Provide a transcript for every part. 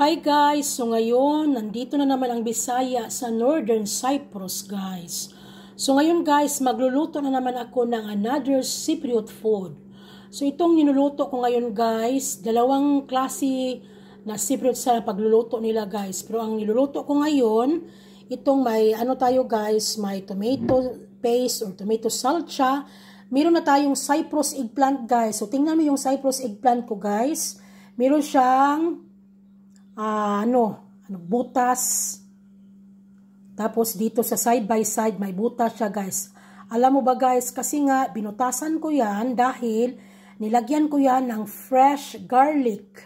Hi guys! So ngayon, nandito na naman ang Bisaya sa Northern Cyprus guys. So ngayon guys, magluluto na naman ako ng another Cypriot food. So itong ninuluto ko ngayon guys, dalawang klase na Cypriot sa pagluluto nila guys. Pero ang niluluto ko ngayon, itong may ano tayo guys, may tomato paste or tomato salsa. Meron na tayong Cyprus eggplant guys. So tingnan mo yung Cyprus eggplant ko guys. Meron siyang butas. Tapos dito sa side by side may butas siya guys. Alam mo ba guys, kasi nga binutasan ko yan dahil nilagyan ko yan ng fresh garlic.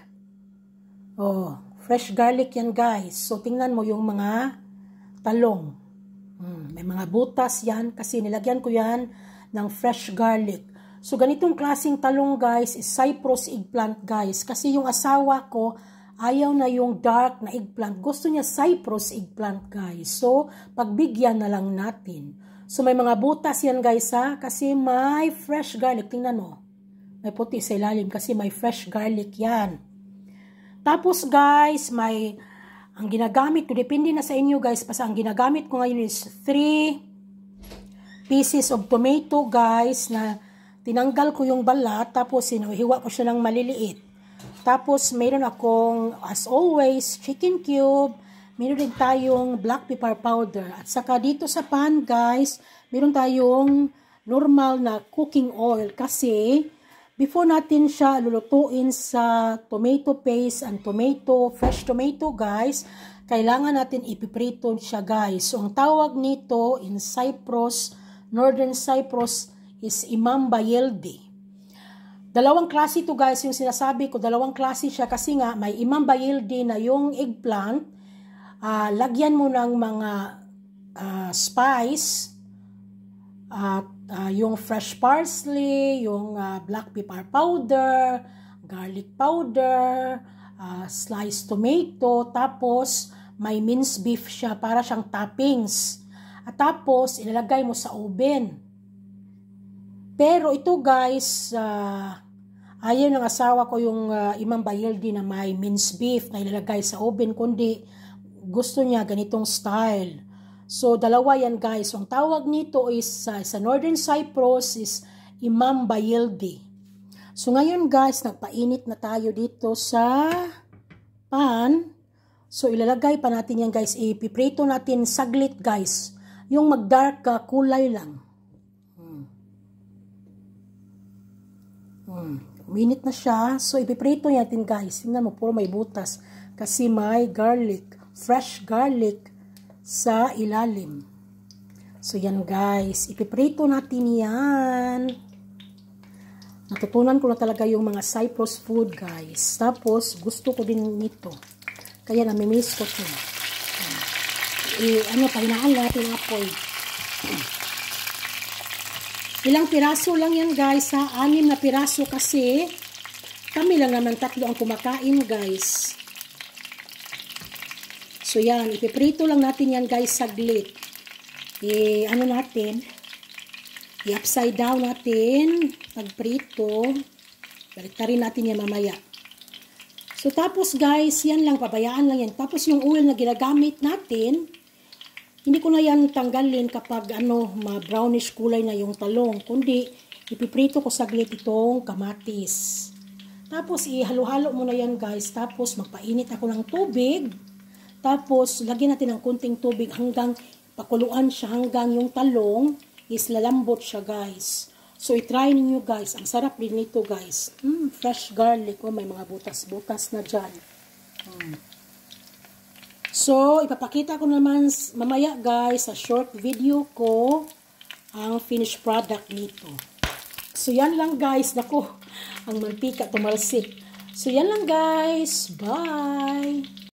Oh, fresh garlic yan guys. So tingnan mo yung mga talong. May mga butas yan kasi nilagyan ko yan ng fresh garlic. So ganitong klaseng talong guys is Cyprus eggplant guys. Kasi yung asawa ko ayaw na yung dark na eggplant. Gusto niya Cyprus eggplant, guys. So, pagbigyan na lang natin. So, may mga butas yan, guys, ha? Kasi may fresh garlic. Tingnan mo. May puti sa ilalim kasi may fresh garlic yan. Tapos, guys, ang ginagamit ko, depende na sa inyo, guys. Basta ang ginagamit ko ngayon is 3 pieces of tomato, guys, na tinanggal ko yung balat. Tapos, hiwa ko siya ng maliliit. Tapos, meron akong, as always, chicken cube. Meron din tayong black pepper powder. At saka dito sa pan, guys, meron tayong normal na cooking oil. Kasi, before natin siya lulutuin sa tomato paste and fresh tomato, guys, kailangan natin ipiprito siya, guys. So, ang tawag nito in Cyprus, Northern Cyprus, is imam bayildi. Dalawang klase ito guys, yung sinasabi ko, dalawang klase siya kasi nga may imam bayildi na yung eggplant, lagyan mo ng mga spice, at yung fresh parsley, yung black pepper powder, garlic powder, sliced tomato, tapos may minced beef siya para siyang toppings. At tapos ilalagay mo sa oven. Pero ito guys, ayaw ng asawa ko yung imam bayildi na may minced beef na ilalagay sa oven, kundi gusto niya ganitong style. So, dalawa yan guys. So, ang tawag nito is, sa Northern Cyprus is imam bayildi. So, ngayon guys, nagpainit na tayo dito sa pan. So, ilalagay pa natin yan guys. Ipiprito natin saglit guys. Yung mag-dark kulay lang. Uminit na siya. So, ipiprito natin guys. Tingnan mo, puro may butas. Kasi may garlic. Fresh garlic sa ilalim. So, yan guys. Ipiprito natin yan. Natutunan ko na talaga yung mga Cyprus food guys. Tapos, gusto ko din nito. Kaya namimiss ko ito. Pahinaan natin ang apoy. Ilang piraso lang yan guys ha. 6 na piraso kasi kami lang naman 3 ang kumakain guys. So yan, ipiprito lang natin yan guys saglit. I-upside down natin pagprito. Baliktarin natin yan mamaya. So tapos guys, yan lang, pabayaan lang yan. Tapos yung oil na ginagamit natin, hindi ko na yan tanggalin kapag ma-brownish kulay na yung talong. Kundi, ipiprito ko saglit itong kamatis. Tapos, ihalo-halo mo na yan guys. Tapos, magpainit ako ng tubig. Tapos, lagyan natin ng kunting tubig hanggang pakuluan siya hanggang yung talong is lalambot siya guys. So, itry ninyo guys. Ang sarap din nito guys. Fresh garlic. Oh, may mga butas-butas na dyan. So, ipapakita ko naman mamaya guys sa short video ko ang finished product nito. So, yan lang guys. Naku, ang mantika tumalsik. So, yan lang guys. Bye!